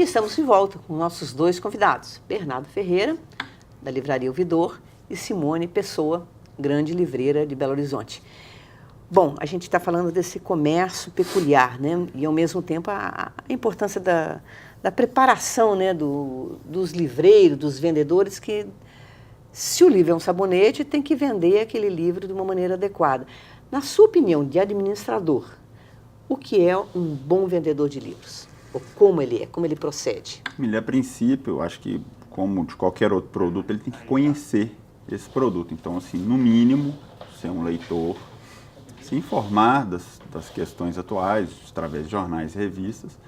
E estamos de volta com nossos dois convidados, Bernardo Ferreira, da Livraria Ouvidor, e Simone Pessoa, grande livreira de Belo Horizonte. Bom, a gente está falando desse comércio peculiar, né? E ao mesmo tempo a importância da preparação, né? Dos livreiros, dos vendedores, que se o livro é um sabonete, tem que vender aquele livro de uma maneira adequada. Na sua opinião, de administrador, o que é um bom vendedor de livros? Ou como ele é, como ele procede? Ele, a princípio, eu acho que, como de qualquer outro produto, ele tem que conhecer esse produto. Então, assim, no mínimo, ser um leitor, se informar das questões atuais, através de jornais e revistas,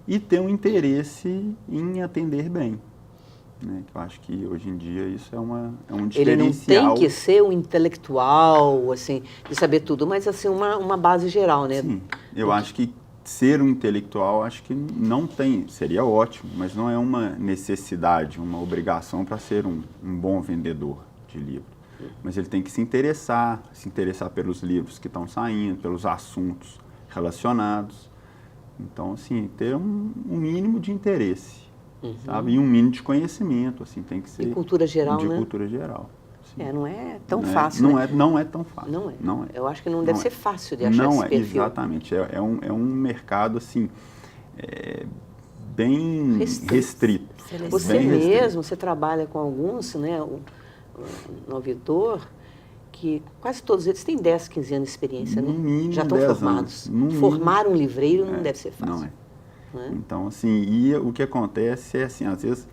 e ter um interesse em atender bem. Né? Eu acho que, hoje em dia, isso é um diferencial. Ele não tem que ser um intelectual, assim, de saber tudo, mas, assim, uma base geral, né? Sim, eu acho que ser um intelectual, acho que não tem, seria ótimo, mas não é uma necessidade, uma obrigação para ser um bom vendedor de livro. Mas ele tem que se interessar pelos livros que estão saindo, pelos assuntos relacionados. Então, assim, ter um mínimo de interesse, sabe? E um mínimo de conhecimento, assim, tem que ser... De cultura geral, de né? cultura geral. Sim. Não é tão fácil, né? Não é tão fácil. Não é. Eu acho que não deve ser fácil de achar esse perfil. Exatamente. É um mercado, assim, bem restrito. Você bem mesmo, restrito. você trabalha com alguns, né? No Ouvidor, que quase todos eles têm 10, 15 anos de experiência, No né? mínimo Já estão 10 formados. anos. Formar um livreiro não deve ser fácil. Não é. Não é? Então, assim, e o que acontece é, assim, às vezes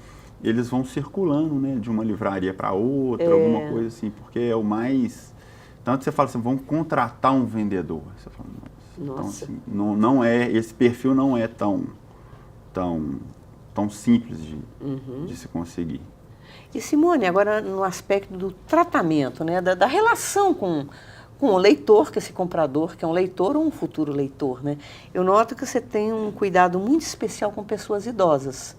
eles vão circulando, né, de uma livraria para outra, alguma coisa assim, porque é o mais... Tanto que você fala assim, vamos contratar um vendedor. Você fala, nossa. Então, assim, não é, esse perfil não é tão simples de se conseguir. E Simone, agora no aspecto do tratamento, né, da relação com o leitor, que é esse comprador, que é um leitor ou um futuro leitor, né? Eu noto que você tem um cuidado muito especial com pessoas idosas.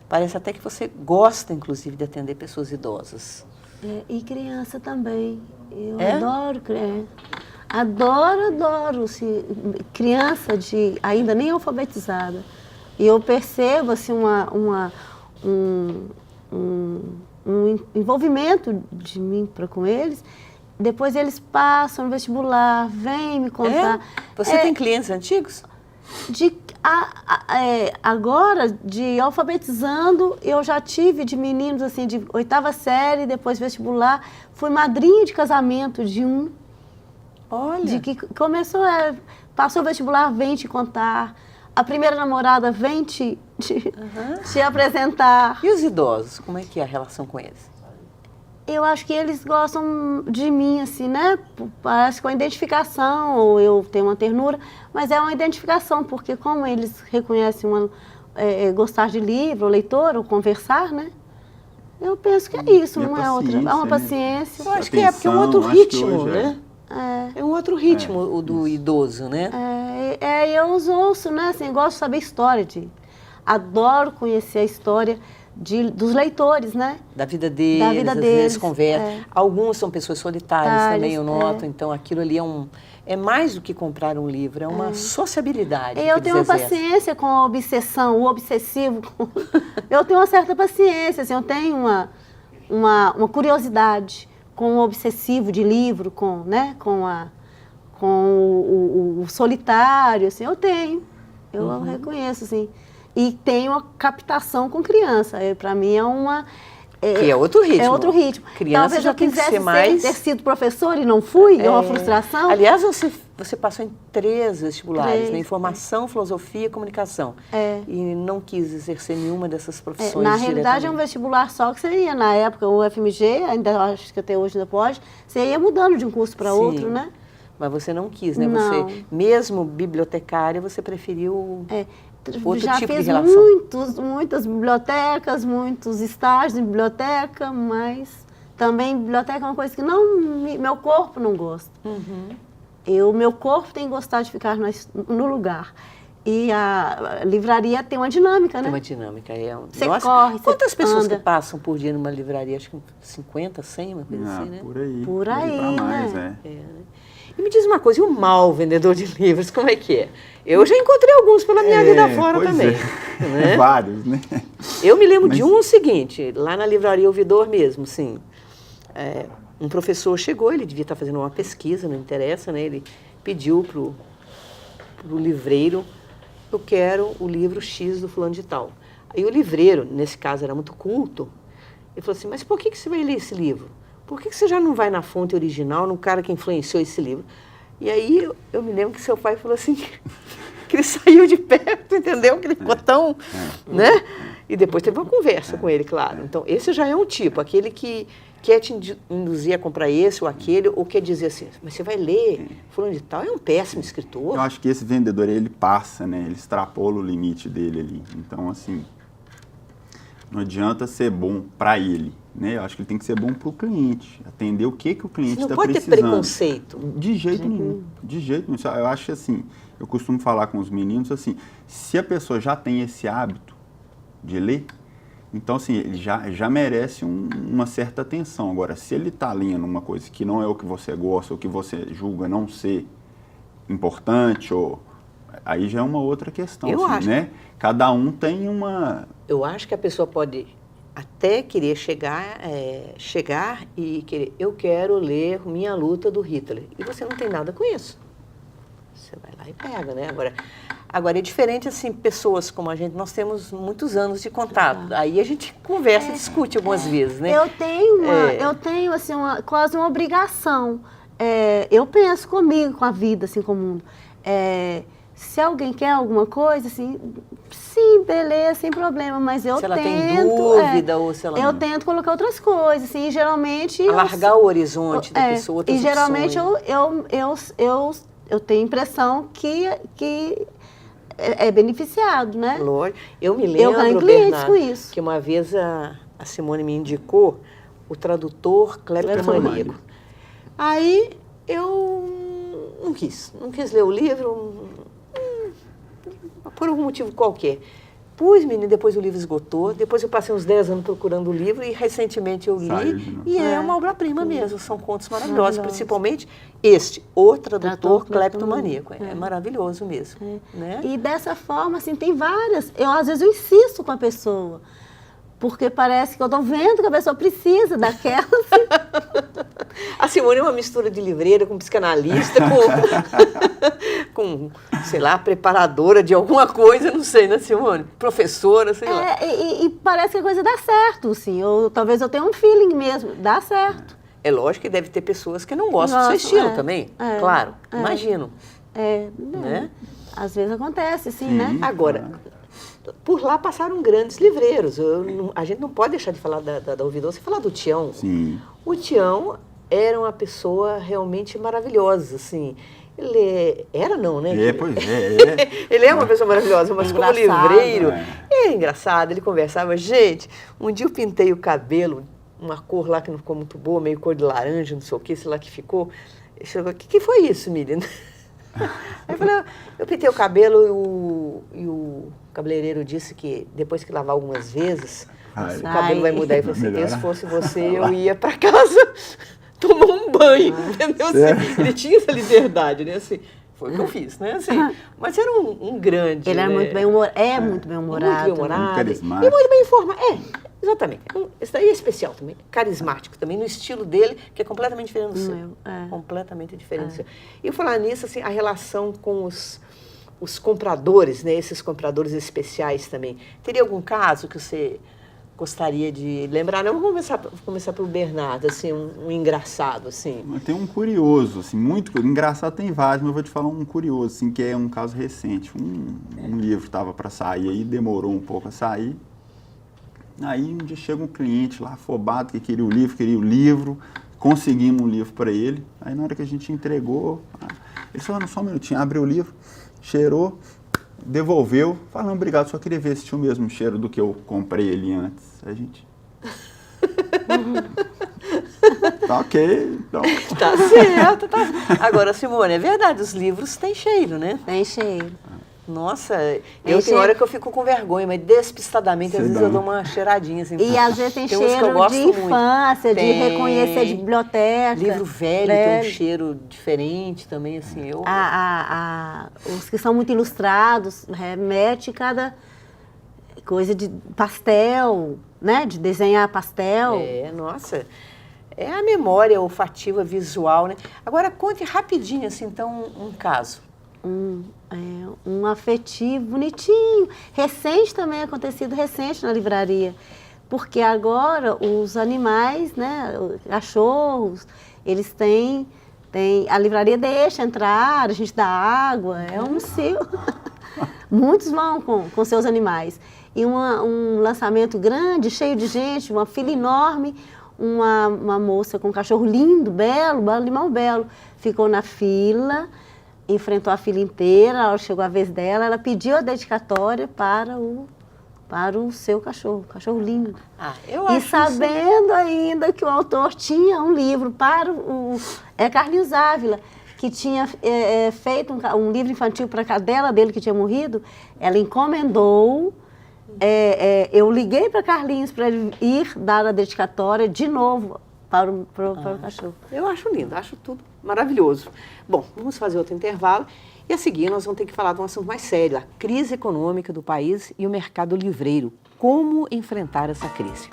Parece até que você gosta, inclusive, de atender pessoas idosas. E criança também. Eu É? adoro criança. Adoro criança ainda nem alfabetizada. E eu percebo assim, um envolvimento de mim com eles. Depois eles passam no vestibular, vêm me contar. Você tem clientes antigos? Agora, de alfabetizando, eu já tive de meninos assim, de 8ª série, depois vestibular. Fui madrinha de casamento de um. Olha. De que começou, passou o vestibular, vem te contar. A primeira namorada vem te apresentar. E os idosos, como é que é a relação com eles? Eu acho que eles gostam de mim, assim, né? Parece com a identificação, ou eu tenho uma ternura, mas é uma identificação, porque como eles reconhecem gostar de livro, ou leitor, ou conversar, né? Eu penso que é isso, não é outra. É uma paciência. Eu acho que porque é um outro ritmo, né? É um outro ritmo o do idoso, né? Eu os ouço, né? Assim, gosto de saber história. Adoro conhecer a história dos leitores, né? Da vida deles, às vezes conversam. Alguns são pessoas solitárias também, eu noto. Então, aquilo ali é mais do que comprar um livro, é uma sociabilidade. Eu tenho uma paciência com a obsessão, o obsessivo. Eu tenho uma certa paciência, assim, eu tenho uma curiosidade com o obsessivo de livro, com o solitário, assim, eu tenho. Eu reconheço, assim. E tenho a captação com criança. Para mim é uma... que é outro ritmo. É outro ritmo. Criança talvez já eu tem que quisesse ser mais... ter sido professor e não fui, é uma frustração. Aliás, você passou em 3 vestibulares, né? Informação, filosofia e comunicação. E não quis exercer nenhuma dessas profissões na realidade, é um vestibular só que você ia, na época, o FMG, ainda acho que até hoje ainda pode, você ia mudando de um curso para outro, né? Mas você não quis, né? Não. Você, mesmo bibliotecária, você preferiu outro já tipo fiz de relação. muitas bibliotecas, muitos estágios em biblioteca, mas também biblioteca é uma coisa que meu corpo não gosta. Meu corpo tem que gostar de ficar no lugar. E a livraria tem uma dinâmica, né? Tem uma dinâmica. Você corre, quantas pessoas anda. que passam por dia numa livraria? Acho que 50, 100, uma coisa assim, né? Por aí. Por aí, pra mais, né? Né? E me diz uma coisa, e o mau vendedor de livros, como é que é? Eu já encontrei alguns pela minha vida fora pois também. É. Né? Vários, né? Eu me lembro de um seguinte, lá na livraria Ouvidor mesmo, sim. Um professor chegou, ele devia estar fazendo uma pesquisa, não interessa, né? Ele pediu para o livreiro, eu quero o livro X do fulano de tal. Aí o livreiro, nesse caso era muito culto, ele falou assim, mas por que você vai ler esse livro? Por que você já não vai na fonte original, no cara que influenciou esse livro? E aí eu me lembro que seu pai falou assim, que ele saiu de perto, entendeu? Que ele ficou tão, né? E depois teve uma conversa com ele, claro. Então, esse já é um tipo, aquele que quer te induzir a comprar esse ou aquele, ou quer dizer assim, mas você vai ler, fulano de tal, é um péssimo escritor. Eu acho que esse vendedor, ele passa, né? Ele extrapola o limite dele ali. Então, assim, não adianta ser bom para ele, né? Eu acho que ele tem que ser bom para o cliente, atender o que o cliente está precisando. Não pode ter preconceito. De jeito nenhum, de jeito nenhum. Eu acho que assim, eu costumo falar com os meninos assim, se a pessoa já tem esse hábito de ler, então assim, ele já merece uma certa atenção. Agora, se ele está lendo uma coisa que não é o que você gosta, ou que você julga não ser importante, aí já é uma outra questão, Eu assim, acho. né? Cada um tem uma... Eu acho que a pessoa pode até querer chegar e querer, eu quero ler Minha Luta do Hitler. E você não tem nada com isso. Você vai lá e pega, né? Agora é diferente, assim, pessoas como a gente, nós temos muitos anos de contato. Aí a gente conversa e discute algumas vezes, né? Eu tenho assim, quase uma obrigação. Eu penso comigo, com a vida, assim, com o mundo. Se alguém quer alguma coisa, assim, sim, beleza, sem problema, mas eu tento... Se ela tem dúvida ou se ela Eu não... tento colocar outras coisas, assim, e geralmente... Alargar o horizonte da pessoa, outras E geralmente opções. eu tenho a impressão que é beneficiado, né? Lógico. Eu me lembro, Eu ganho clientes Bernardo, com isso. que uma vez a Simone me indicou o tradutor cleptomaníaco. Aí eu não quis ler o livro, por algum motivo qualquer. Pus, menina, depois o livro esgotou, depois eu passei uns 10 anos procurando o livro e recentemente eu li, e é uma obra-prima mesmo, são contos maravilhosos, principalmente O Tradutor Cleptomaníaco, é maravilhoso mesmo. Né? E dessa forma, assim, tem várias, às vezes eu insisto com a pessoa, porque parece que eu estou vendo que a pessoa precisa daquela. Assim. A Simone é uma mistura de livreira com psicanalista, com sei lá, preparadora de alguma coisa, não sei, né, Simone? Professora, sei lá. E parece que a coisa dá certo, assim. Talvez eu tenha um feeling mesmo, dá certo. É lógico que deve ter pessoas que não gostam do seu estilo também, claro, imagino. Né? Às vezes acontece, assim, né? Agora, por lá passaram grandes livreiros. A gente não pode deixar de falar da Ouvidor sem falar do Tião. Sim. O Tião era uma pessoa realmente maravilhosa, assim. Ele era não, né? Pois é. Ele é uma pessoa maravilhosa, mas como livreiro, é engraçado, ele conversava. Gente, um dia eu pintei o cabelo, uma cor lá que não ficou muito boa, meio cor de laranja, não sei o que, sei lá que ficou. Ele falou, o que foi isso, Miriam? Aí eu falei, eu pintei o cabelo e o cabeleireiro disse que depois que lavar algumas vezes, o cabelo vai mudar. Ele falou assim, se fosse você, eu ia para casa tomar um banho, entendeu? Assim, ele tinha essa liberdade, né? Assim, foi o que eu fiz, né? Assim, mas era um grande... Ele era muito bem-humorado, muito bem-humorado. Muito bem-humorado. Carismático. E muito bem informado. Exatamente. Esse daí é especial também, carismático também, no estilo dele, que é completamente diferente do seu. Completamente diferente do seu. E falar nisso, assim, a relação com os compradores, né? Esses compradores especiais também. Teria algum caso que você gostaria de lembrar? Não, vamos começar pelo Bernardo, assim, um engraçado, assim. Tem um curioso, assim, muito engraçado, tem vários, mas eu vou te falar um curioso, assim, que é um caso recente. Um livro estava para sair, aí demorou um pouco a sair. Aí um dia chega um cliente lá, afobado, que queria o livro, conseguimos um livro para ele. Aí na hora que a gente entregou, ele falou, só um minutinho, abriu o livro, cheirou, devolveu, falando, obrigado, só queria ver se tinha o mesmo cheiro do que eu comprei ele antes. A gente... Tá ok, então... Tá certo, tá. Agora, Simone, é verdade, os livros têm cheiro, né? Tem cheiro. Nossa, Tem tem cheiro- hora que eu fico com vergonha, mas despistadamente, às Você vezes dá. eu dou uma cheiradinha assim. E às vezes tem uns que eu cheiro gosto de muito. infância, de Tem. reconhecer de biblioteca. Livro velho tem um cheiro diferente também, assim, eu... Os que são muito ilustrados, remete cada coisa de pastel, né? De desenhar pastel. Nossa, é a memória olfativa, visual, né? Agora, conte rapidinho, assim, então, um caso. Um afetivo bonitinho. Recente também, acontecido recente na livraria. Porque agora os animais, né, os cachorros, eles têm a livraria deixa entrar, a gente dá água, é um cio. Muitos vão com seus animais. E um lançamento grande, cheio de gente, uma fila enorme, uma moça com um cachorro lindo, belo, animal belo, ficou na fila, enfrentou a fila inteira, a hora que chegou a vez dela, ela pediu a dedicatória para o seu cachorro lindo. Eu E acho sabendo ainda que o autor tinha um livro para Carlinhos Ávila, que tinha feito um livro infantil para a cadela dele que tinha morrido, ela encomendou. Eu liguei para Carlinhos para ele ir dar a dedicatória de novo para o cachorro. Eu acho lindo, acho tudo maravilhoso. Bom, vamos fazer outro intervalo e a seguir nós vamos ter que falar de um assunto mais sério, a crise econômica do país e o mercado livreiro. Como enfrentar essa crise?